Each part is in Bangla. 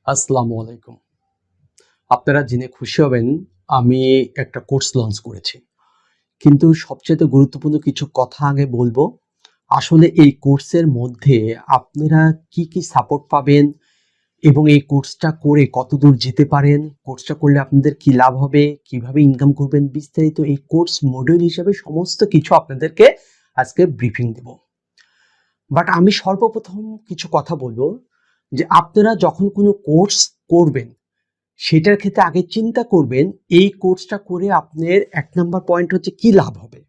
আসসালামু আলাইকুম। আপনারা জেনে খুশি হবেন আমি একটা কোর্স লঞ্চ করেছি। কিন্তু সবচাইতে গুরুত্বপূর্ণ কিছু কথা আগে বলবো। আসলে এই কোর্সের মধ্যে আপনারা কি সাপোর্ট পাবেন এবং এই কোর্সটা করে কতদূর যেতে পারেন, কোর্সটা করলে আপনাদের কি লাভ হবে, কিভাবে ইনকাম করবেন, বিস্তারিত এই কোর্স মডিউল হিসেবে সমস্ত কিছু আপনাদেরকে আজকে ব্রিফিং দেব। বাট আমি সর্বপ্রথম কিছু কথা বলবো যে আপনারা যখন কোনো কোর্স করবেন সেটার ক্ষেত্রে আগে চিন্তা করবেন এই কোর্সটা করে আপনার ১ নাম্বার পয়েন্ট হচ্ছে কি লাভ হবে,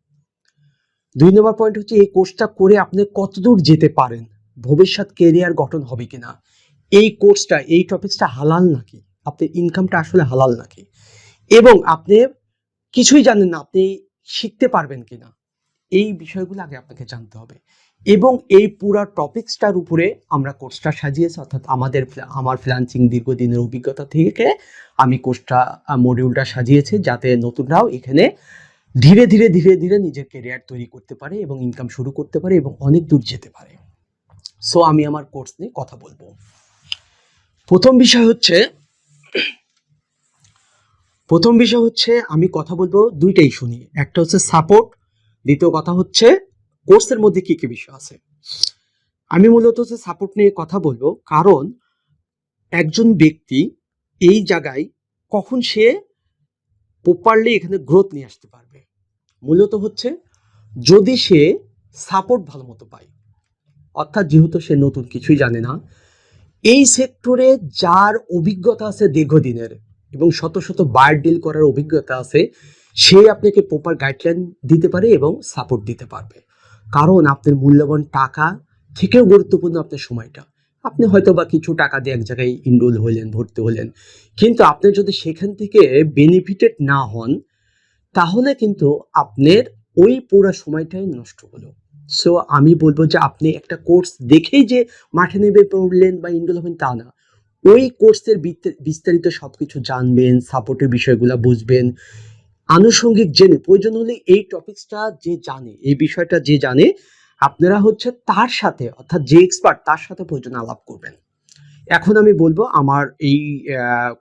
২ নাম্বার পয়েন্ট হচ্ছে এই কোর্সটা করে আপনি কতদূর যেতে পারেন, ভবিষ্যৎ কেরিয়ার গঠন হবে কিনা, এই কোর্সটা এই টপিকসটা হালাল নাকি, আপনার ইনকামটা আসলে হালাল নাকি, এবং আপনি কিছুই জানেন না আপনি শিখতে পারবেন কিনা, এই বিষয়গুলো আগে আপনাকে জানতে হবে। এবং এই পুরো টপিকসটার উপরে আমরা কোর্সটা সাজিয়েছি, অর্থাৎ আমার ফ্রিল্যান্সিং দীর্ঘদিনের অভিজ্ঞতা থেকে আমি কোর্সটা মডিউলটা সাজিয়েছি যাতে নতুনরাও এখানে ধীরে ধীরে নিজের ক্যারিয়ার তৈরি করতে পারে এবং ইনকাম শুরু করতে পারে এবং অনেক দূর যেতে পারে। সো আমি আমার কোর্স নিয়ে কথা বলবো। প্রথম বিষয় হচ্ছে আমি কথা বলবো দুইটা ইস্যু নিয়ে। একটা হচ্ছে সাপোর্ট, দ্বিতীয় কথা হচ্ছে কোর্সের মধ্যে কি কি বিষয় আছে। আমি মূলত হচ্ছে সাপোর্ট নিয়ে কথা বলবো, কারণ একজন ব্যক্তি এই জায়গায় কখন সে প্রপারলি এখানে গ্রোথ নিয়ে আসতে পারবে, মূলত হচ্ছে যদি সে সাপোর্ট ভালো মতো পায়। অর্থাৎ যেহেতু সে নতুন কিছুই জানে না, এই সেক্টরে যার অভিজ্ঞতা আছে দীর্ঘদিনের এবং শত শত বায়ার ডিল করার অভিজ্ঞতা আছে, সে আপনাকে প্রপার গাইডলাইন দিতে পারে এবং সাপোর্ট দিতে পারবে। কারণ আপনার মূল্যবান টাকা থেকেও গুরুত্বপূর্ণ আপনার সময়টা। আপনি হয়তো বা কিছু টাকা দিয়ে এক জায়গায় ইনরোল হলেন, ভর্তি হলেন, কিন্তু আপনি যদি সেখান থেকে বেনিফিটেড না হন তাহলে কিন্তু আপনার ওই পুরো সময়টাই নষ্ট হলো। সো আমি বলবো যে আপনি একটা কোর্স দেখেই যে মাঠে নেমে পড়লেন বা ইনরোল হবেন তা না, ওই কোর্সের বিস্তারিত সবকিছু জানবেন, সাপোর্টের বিষয়গুলো বুঝবেন, আনুষঙ্গিক জেনে প্রয়োজন হলে এই টপিকসটা যে জানে, এই বিষয়টা যে জানে, আপনারা হচ্ছে তার সাথে, অর্থাৎ যে এক্সপার্ট তার সাথে প্রয়োজন আলাপ করবেন। এখন আমি বলবো আমার এই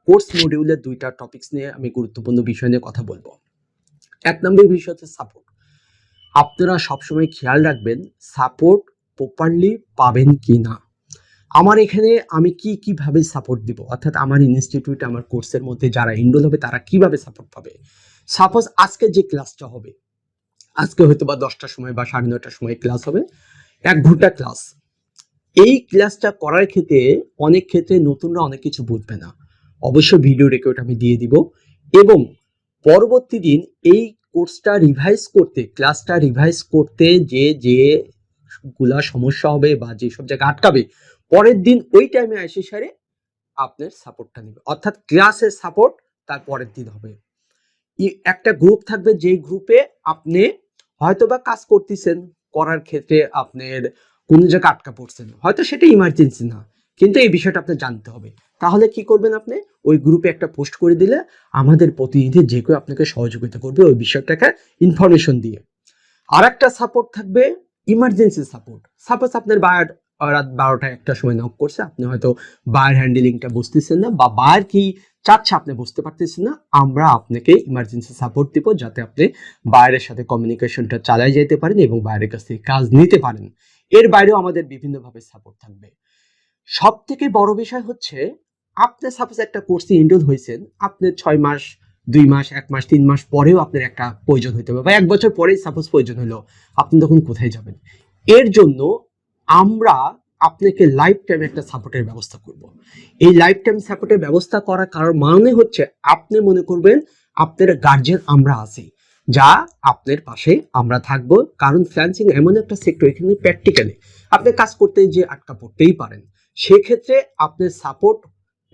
কোর্স মডিউলের দুইটা টপিকস নিয়ে আমি গুরুত্বপূর্ণ বিষয় নিয়ে কথা বলবো। ১ নম্বর বিষয় হচ্ছে সাপোর্ট। আপনারা সবসময় খেয়াল রাখবেন সাপোর্ট প্রপারলি পাবেন কি না। আমার এখানে আমি কিভাবে সাপোর্ট দিব, অর্থাৎ আমার ইনস্টিটিউটে আমার কোর্সের মধ্যে যারা এনরোল হবে তারা কিভাবে সাপোর্ট পাবে। সাপোজ আজকে যে ক্লাসটা হবে, আজকে হয়তো বা 10টার সময় বা 9:30টার সময় ক্লাস হবে, 1 ঘন্টা ক্লাস। এই ক্লাসটা করার ক্ষেত্রে অনেক ক্ষেত্রে নতুনরা অনেক কিছু বুঝবে না, অবশ্য ভিডিও রেকর্ড আমি দিয়ে দিব, এবং পরবর্তী দিন এই কোর্সটা রিভাইজ করতে, ক্লাসটা রিভাইজ করতে যে গুলা সমস্যা হবে বা যেসব জায়গায় আটকাবে, পরের দিন ওই টাইমে এসে সারে আপনার সাপোর্টটা নেবে, অর্থাৎ ক্লাসের সাপোর্ট তার পরের দিন হবে। একটা গ্রুপ থাকবে, যে গ্রুপে আপনি হয়তোবা কাজ করতেছেন, করার ক্ষেত্রে আপনার কোন জায়গায় আটকা পড়ছেন, হয়তো সেটা ইমার্জেন্সি না, কিন্তু এই বিষয়টা আপনার জানতে হবে। তাহলে কি করবেন, আপনি ওই গ্রুপে একটা পোস্ট করে দিলে আমাদের প্রতিনিধি যে কেউ আপনাকে সহযোগিতা করবে ওই বিষয়টাকে ইনফরমেশন দিয়ে। আর একটা সাপোর্ট থাকবে ইমার্জেন্সি সাপোর্ট। সাপোজ আপনার বায়ার রাত 12টা 1টার সময় নক করছে, আপনি হয়তো বায়ার হ্যান্ডেলিংটা বুঝতেছেন না বা বায়ার কি চাচ্ছে আপনি বুঝতে পারতেছেন না, আমরা আপনাকে ইমার্জেন্সি সাপোর্ট দিব যাতে আপনি বায়ারের সাথে কমিউনিকেশনটা চালিয়ে যেতে পারেন এবং বায়ারের কাছ থেকে কাজ নিতে পারেন। এর বাইরেও আমাদের বিভিন্নভাবে সাপোর্ট থাকবে। সব থেকে বড় বিষয় হচ্ছে আপনি সাপোজ একটা কোর্সে এনরোল হয়েছেন, আপনার 6 মাস, 2 মাস, 1 মাস, 3 মাস পরেও আপনার একটা প্রয়োজন হইতে হবে, বা 1 বছর পরেই সাপোজ প্রয়োজন হলো, আপনি তখন কোথায় যাবেন? এর জন্য আমরা আপনাকে লাইফ টাইম একটা সাপোর্টের ব্যবস্থা করব। এই লাইফ টাইম সাপোর্টের ব্যবস্থা করার কারণ মানে হচ্ছে আপনি মনে করবেন আপনার গার্জিয়ান আমরা আছি, যা আপনার পাশে আমরা থাকবো। কারণ ফ্রিল্যান্সিং এমন একটা সেক্টর, এখানে প্র্যাকটিক্যালি আপনি কাজ করতে যে আটকা পড়তেই পারেন, সেক্ষেত্রে আপনার সাপোর্ট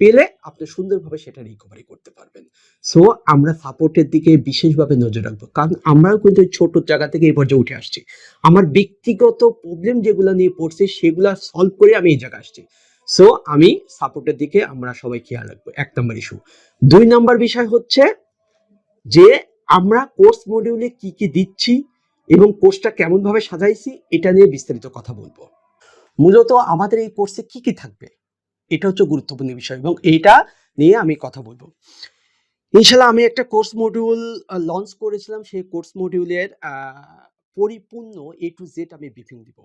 পেলে আপনি সুন্দরভাবে সেটা রিকভারি করতে পারবেন। সো আমরা সাপোর্টের দিকে বিশেষভাবে নজর রাখবো, কারণ আমরাও কিন্তু ছোট জায়গা থেকে এই পর্যায়ে উঠে আসছি। আমার ব্যক্তিগত প্রবলেম যেগুলো নিয়ে পড়ছি সেগুলো সলভ করে আমি এই জায়গায় আসছি। সো আমি সাপোর্টের দিকে আমরা সবাই খেয়াল রাখবো, 1 নম্বর ইস্যু। 2 নম্বর বিষয় হচ্ছে যে আমরা কোর্স মডিউলে কি দিচ্ছি এবং কোর্সটা কেমন ভাবে সাজাইছি এটা নিয়ে বিস্তারিত কথা বলবো। মূলত আমাদের এই কোর্সে কি থাকবে এটা হচ্ছে গুরুত্বপূর্ণ বিষয় এবং এইটা নিয়ে আমি কথা বলবো। ইনশাল্লাহ আমি একটা কোর্স মডিউল লঞ্চ করেছিলাম, সেই কোর্স মডিউলের পরিপূর্ণ A to Z আমি ব্রিফিং দিব।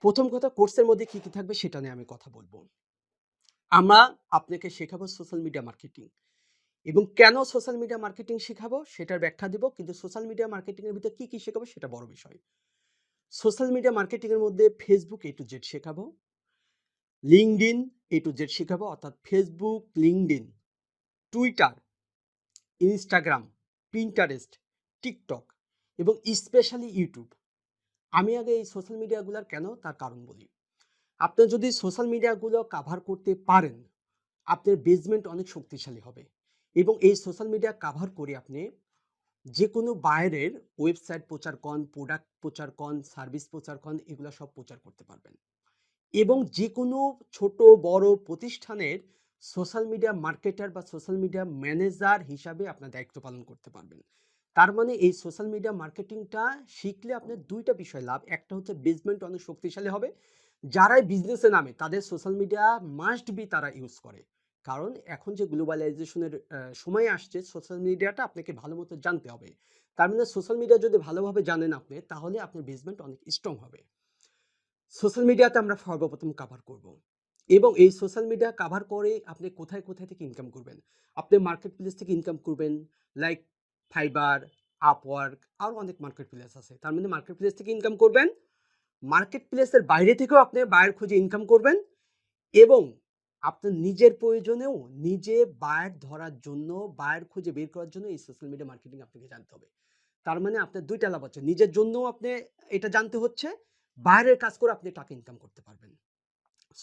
প্রথম কথা, কোর্সের মধ্যে কি কি থাকবে সেটা নিয়ে আমি কথা বলবো। আমরা আপনাকে শেখাবো সোশ্যাল মিডিয়া মার্কেটিং, এবং কেন সোশ্যাল মিডিয়া মার্কেটিং শেখাবো সেটার ব্যাখ্যা দিব, কিন্তু সোশ্যাল মিডিয়া মার্কেটিং এর ভিতরে কি কি শেখাবো সেটা বড় বিষয়। সোশ্যাল মিডিয়া মার্কেটিং এর মধ্যে ফেসবুক A to Z শেখাবো, লিঙ্কডইন A to Z শেখাবো, অর্থাৎ Facebook, LinkedIn, Twitter, Instagram, Pinterest, TikTok এবং স্পেশালি ইউটিউব। আমি আগে এই সোশ্যাল মিডিয়াগুলোর কেন তার কারণ বলি। আপনি যদি সোশ্যাল মিডিয়াগুলো কাভার করতে পারেন, আপনার বেসমেন্ট অনেক শক্তিশালী হবে এবং এই সোশ্যাল মিডিয়া কাভার করে আপনি যে কোনো বাইরের ওয়েবসাইট প্রচার করেন, প্রোডাক্ট প্রচার করেন, সার্ভিস প্রচার করেন, এগুলো সব প্রচার করতে পারবেন এবং যে কোনো ছোট বড় প্রতিষ্ঠানের সোশ্যাল মিডিয়া মার্কেটার বা সোশ্যাল মিডিয়া ম্যানেজার হিসাবে আপনার দায়িত্ব পালন করতে পারবেন। তার মানে এই সোশ্যাল মিডিয়া মার্কেটিংটা শিখলে আপনার দুইটা বিষয় লাভ। একটা হচ্ছে বেসমেন্ট অনেক শক্তিশালী হবে, যারাই বিজনেসে নামে তাদের সোশ্যাল মিডিয়া মাস্ট বি তারা ইউজ করে, কারণ এখন যে গ্লোবালাইজেশনের সময় আসছে, সোশ্যাল মিডিয়াটা আপনাকে ভালো মতো জানতে হবে। তার মানে সোশ্যাল মিডিয়া যদি ভালোভাবে জানেন আপনি, তাহলে আপনার বেসমেন্ট অনেক স্ট্রং হবে। সোশ্যাল মিডিয়াতে আমরা সর্বপ্রথম কাভার করব এবং এই সোশ্যাল মিডিয়া কাভার করে আপনি কোথায় কোথায় থেকে ইনকাম করবেন। আপনি মার্কেট প্লেস থেকে ইনকাম করবেন, লাইক ফাইবার, আপওয়ার্ক, আরও অনেক মার্কেট প্লেস আছে। তার মানে মার্কেট প্লেস থেকে ইনকাম করবেন, মার্কেট প্লেসের বাইরে থেকেও আপনি বায়ার খুঁজে ইনকাম করবেন এবং আপনার নিজের প্রয়োজনেও নিজে বায়ার ধরার জন্য, বায়ার খুঁজে বের করার জন্য এই সোশ্যাল মিডিয়া মার্কেটিং আপনাকে জানতে হবে। তার মানে আপনার দুইটা লাভ হচ্ছে, নিজের জন্যও আপনি এটা জানতে হচ্ছে, বাইরের কাজ করে আপনি টাকা ইনকাম করতে পারবেন।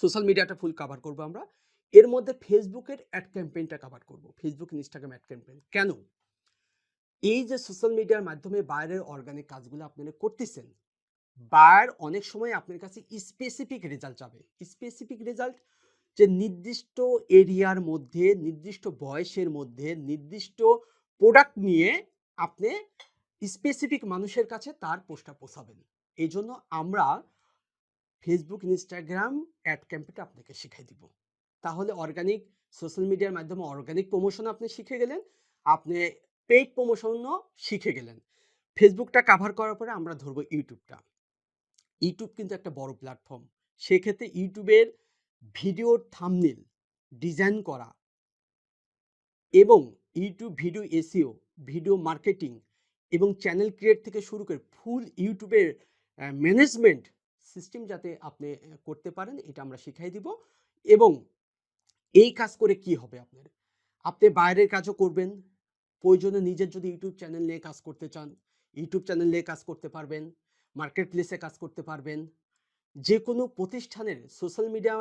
সোশ্যাল মিডিয়াটা ফুল কাভার করবো আমরা। এর মধ্যে ফেসবুকের অ্যাড ক্যাম্পেইনটা কাভার করব, ফেসবুক ইনস্টাগ্রাম অ্যাড ক্যাম্পেইন। কেন? এই যে সোশ্যাল মিডিয়ার মাধ্যমে বাইরের অর্গানিক কাজগুলো আপনারা করতেছেন, বায়ার অনেক সময় আপনার কাছে স্পেসিফিক রেজাল্ট চাবে। স্পেসিফিক রেজাল্ট যে নির্দিষ্ট এরিয়ার মধ্যে, নির্দিষ্ট বয়সের মধ্যে, নির্দিষ্ট প্রোডাক্ট নিয়ে আপনি স্পেসিফিক মানুষের কাছে তার পোস্টটা পৌঁছাবেন। এই জন্য আমরা ফেসবুক, ইনস্টাগ্রাম অ্যাড ক্যাম্পেইনটা আপনাকে শিখাই দিব। তাহলে অর্গানিক সোশ্যাল মিডিয়ার মাধ্যমে অর্গানিক প্রমোশন আপনি শিখে গেলেন, আপনি পেইড প্রমোশনও শিখে গেলেন। ফেসবুকটা কাভার করার পরে আমরা ধরবো ইউটিউবটা। ইউটিউব কিন্তু একটা বড় প্ল্যাটফর্ম। সেক্ষেত্রে ইউটিউবের ভিডিওর থাম্বনেল ডিজাইন করা এবং YouTube video SEO, video marketing এবং চ্যানেল ক্রিয়েট থেকে শুরু করে ফুল ইউটিউবের ম্যানেজমেন্ট সিস্টেম যাতে আপনি করতে পারেন, এটা আমরা শিখাই দিব। এবং এই কাজ করে কি হবে আপনার, আপনি বাইরের কাজও করবেন, প্রয়োজনে নিজের যদি ইউটিউব চ্যানেল নিয়ে কাজ করতে চান, ইউটিউব চ্যানেল নিয়ে কাজ করতে পারবেন, মার্কেট প্লেসে কাজ করতে পারবেন। যে কোনো প্রতিষ্ঠানের সোশ্যাল মিডিয়া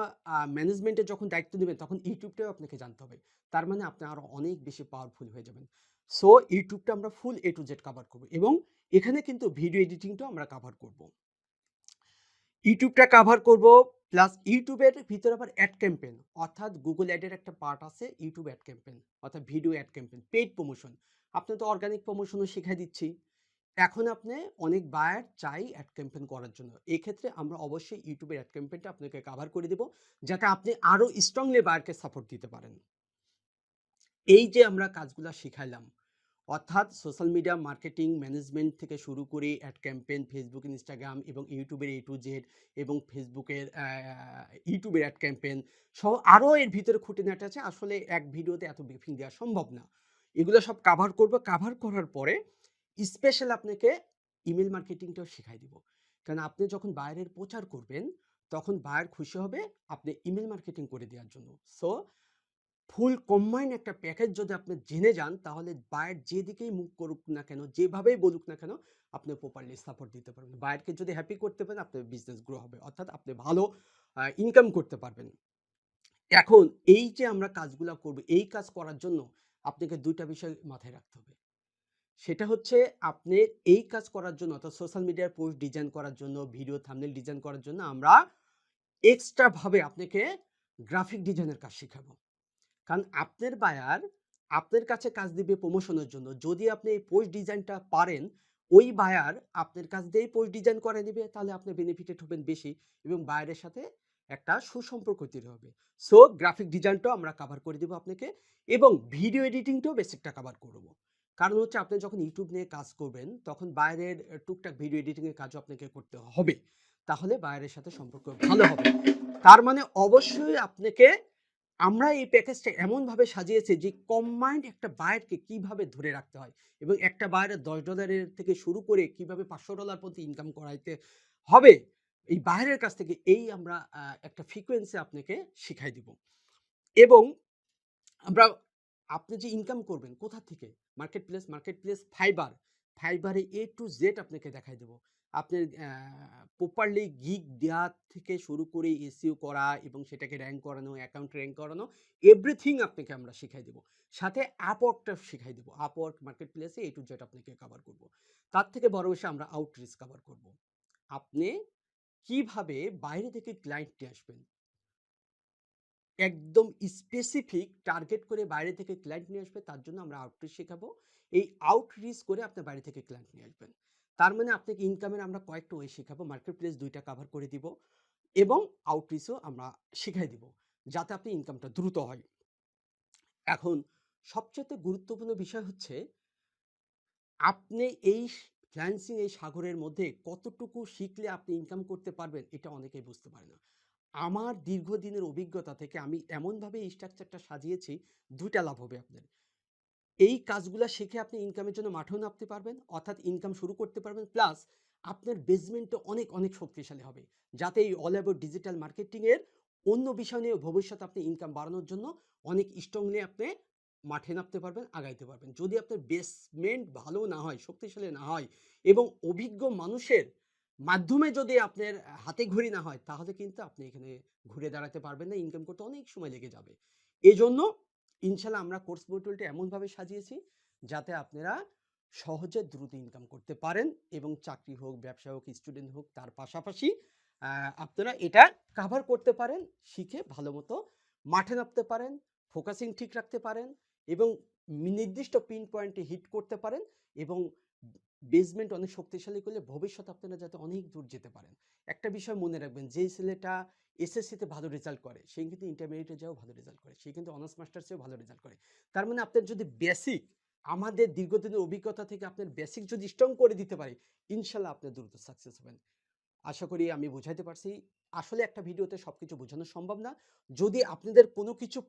ম্যানেজমেন্টের যখন দায়িত্ব নেবেন, তখন ইউটিউবটাও আপনাকে জানতে হবে। তার মানে আপনি আরও অনেক বেশি পাওয়ারফুল হয়ে যাবেন। সো ইউটিউবটা আমরা ফুল A to Z কাভার করব এবং এখানে কিন্তু ভিডিও এডিটিংটাও আমরা কাভার করব। ইউটিউবটা কাভার করব, প্লাস ইউটিউবের ভিতরে আবার অ্যাড ক্যাম্পেইন, অর্থাৎ গুগল অ্যাডের একটা পার্ট আছে ইউটিউব অ্যাড ক্যাম্পেইন, অর্থাৎ video ad campaign, paid promotion. আপনি তো অর্গানিক প্রমোশনও শিখাই দিচ্ছি, এখন আপনি অনেক বায়ার চাই অ্যাড ক্যাম্পেইন করার জন্য। এক্ষেত্রে আমরা অবশ্যই ইউটিউবের অ্যাড ক্যাম্পেইনটা আপনাকে কাভার করে দেব, যাতে আপনি আরও স্ট্রংলি বায়ারকে সাপোর্ট দিতে পারেন। এই যে আমরা কাজগুলা শিখাইলাম, অর্থাৎ সোশ্যাল মিডিয়া মার্কেটিং ম্যানেজমেন্ট থেকে শুরু করে অ্যাড ক্যাম্পেইন, ফেসবুক, ইনস্টাগ্রাম এবং ইউটিউবের A to Z এবং ফেসবুকের ইউটিউবের অ্যাড ক্যাম্পেইন সহ আরও এর ভিতরে খুঁটিনাটি আছে। আসলে এক ভিডিওতে এত ব্রিফিং দেওয়া সম্ভব না। এগুলো সব কাভার করব। কাভার করার পরে স্পেশাল আপনাকে ইমেল মার্কেটিংটাও শিখাই দিব। কারণ আপনি যখন বাইরের প্রচার করবেন, তখন বায়ার খুশি হবে আপনি ইমেল মার্কেটিং করে দেওয়ার জন্য। সো ফুল কম্বাইন একটা প্যাকেজ যদি আপনি জেনে যান, তাহলে বায়ার যেদিকেই মুভ করুক না কেন, যেভাবেই বলুক না কেন, আপনি প্রপারলি সাপোর্ট দিতে পারবেন। বায়ারকে যদি হ্যাপি করতে পারেন, আপনার বিজনেস গ্রো হবে, অর্থাৎ আপনি ভালো ইনকাম করতে পারবেন। এখন এই যে আমরা কাজগুলো করব, এই কাজ করার জন্য আপনাকে দুইটা বিষয় মাথায় রাখতে হবে। সেটা হচ্ছে আপনি এই কাজ করার জন্য, অর্থাৎ সোশ্যাল মিডিয়ার পোস্ট ডিজাইন করার জন্য, ভিডিও থাম্বনেল ডিজাইন করার জন্য আমরা এক্সট্রা ভাবে আপনাকে গ্রাফিক ডিজাইনের কাজ শেখাবো। কারণ আপনার বায়ার আপনার কাছে কাজ দিবে প্রমোশনের জন্য। যদি আপনি এই পোস্ট ডিজাইনটা পারেন, ওই বায়ার আপনার কাছ দিয়েই পোস্ট ডিজাইন করে নিবে, তাহলে আপনি বেনিফিটেড হবেন বেশি এবং বায়ারের সাথে একটা সুসম্পর্ক তৈরি হবে। সো গ্রাফিক ডিজাইনটাও আমরা কভার করে দেবো আপনাকে, এবং ভিডিও এডিটিংটাও বেসিকটা কভার করব। কারণ হচ্ছে আপনি যখন ইউটিউব নিয়ে কাজ করবেন তখন বাইরের টুকটাক ভিডিও এডিটিংয়ের কাজও আপনাকে করতে হবে, তাহলে বাইরের সাথে সম্পর্ক ভালো হবে। তার মানে অবশ্যই আপনাকে আমরা এই প্যাকেজটা এমনভাবে সাজিয়েছি যে কম্বাইন্ড একটা বায়ারকে কিভাবে ধরে রাখতে হয়, এবং একটা বায়ারের $10 থেকে শুরু করে কিভাবে $500 পর্যন্ত ইনকাম করাইতে হবে এই বায়ারের কাছ থেকে, এই আমরা একটা ফ্রিকোয়েন্সি আপনাকে শিখাই দিব। এবং আমরা, আপনি যে ইনকাম করবেন কোথা থেকে, মার্কেট প্লেস ফাইবারে এ টু জেড আপনাকে দেখাই দেবো। আপনার প্রপারলি গিগ দেওয়া থেকে শুরু করে এসইও করা এবং সেটাকে র্যাঙ্ক করানো, অ্যাকাউন্ট র্যাঙ্ক করানো, এভরিথিং আপনাকে আমরা শিখাই দেবো। সাথে আপওয়ার্কটা শিখাই দেবো। আপওয়ার্ক মার্কেট প্লেসে এ টু জেড আপনাকে কভার করব। তার থেকে বড় বিষয় আমরা আউটরিচ কভার করব। আপনি কিভাবে বাইরে থেকে ক্লায়েন্ট নিয়ে আসবেন, একদম স্পেসিফিক টার্গেট করে বাইরে থেকে ক্লায়েন্ট নিয়ে আসবে, তার জন্য আমরা আউটরিচ শেখাবো। এই আউটরিচ করে আপনি বাইরে থেকে ক্লায়েন্ট নিয়ে আসবেন। তার মানে আপনাকে ইনকামের আমরা কয়েকটা ওয়ে শেখাবো, মার্কেট প্লেস 2টা কভার করে দিব এবং আউটরিচও আমরা শিখাই দিব, যাতে আপনি ইনকামটা দ্রুত হয়। এখন সবচেয়ে গুরুত্বপূর্ণ বিষয় হচ্ছে আপনি এই ফ্রিল্যান্সিং এই সাগরের মধ্যে কতটুকু শিখলে আপনি ইনকাম করতে পারবেন, এটা অনেকেই বুঝতে পারে না। আমার দীর্ঘদিনের অভিজ্ঞতা থেকে আমি এমনভাবে এই স্ট্রাকচারটা সাজিয়েছি, 2টা লাভ হবে আপনার। এই কাজগুলা শিখে আপনি ইনকামের জন্য মাঠেও নামতে পারবেন, অর্থাৎ ইনকাম শুরু করতে পারবেন, প্লাস আপনার বেসমেন্টও অনেক অনেক শক্তিশালী হবে, যাতে এই অল অ্যাবাউট ডিজিটাল মার্কেটিংয়ের অন্য বিষয় নিয়ে ভবিষ্যতে আপনি ইনকাম বাড়ানোর জন্য অনেক স্ট্রংলি আপনি মাঠে নামতে পারবেন, আগাইতে পারবেন। যদি আপনার বেসমেন্ট ভালো না হয়, শক্তিশালী না হয়, এবং অভিজ্ঞ মানুষের মাধ্যমে যদি আপনার হাতে ঘড়ি না হয়, তাহলে কিন্তু আপনি এখানে ঘুরে দাঁড়াতে পারবেন না, ইনকাম করতে অনেক সময় লেগে যাবে। এজন্য ইনশাল্লাহ আমরা কোর্স মডিউলটা এমনভাবে সাজিয়েছি যাতে আপনারা সহজে দ্রুত ইনকাম করতে পারেন, এবং চাকরি হোক, ব্যবসা হোক, স্টুডেন্ট হোক, তার পাশাপাশি আপনারা এটা কাভার করতে পারেন, শিখে ভালো মতো মাঠে নামতে পারেন, ফোকাসিং ঠিক রাখতে পারেন, এবং নির্দিষ্ট পিন পয়েন্টে হিট করতে পারেন, এবং বেসমেন্ট অনেক শক্তিশালী করলে ভবিষ্যতে আপনারা যাতে অনেক দূর যেতে পারেন। একটা বিষয় মনে রাখবেন, যেই ছেলেটা এসএসসিতে ভালো রেজাল্ট করে সে কিন্তু ইন্টারমিডিয়েটে যাও ভালো রেজাল্ট করে, সে কিন্তু অনার্স মাস্টার্সেও ভালো রেজাল্ট করে। তার মানে আপনার যদি বেসিক, আমাদের দীর্ঘদিনের অভিজ্ঞতা থেকে আপনার বেসিক যদি স্ট্রং করে দিতে পারি, ইনশাল্লাহ আপনি দ্রুত সাকসেস হবেন। আশা করি আমি বুঝাইতে পারছি। আসলে একটা ভিডিওতে সবকিছু বোঝানো সম্ভব না। যদি আপনাদের কোনো কিছু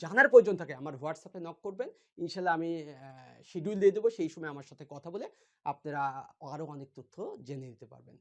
জানার প্রয়োজন থাকে আমার হোয়াটসঅ্যাপে নক করবেন। ইনশাল্লাহ আমি শিডিউল দিয়ে দেবো। সেই সময় আমার সাথে কথা বলে আপনারা আরো অনেক তথ্য জেনে নিতে পারবেন।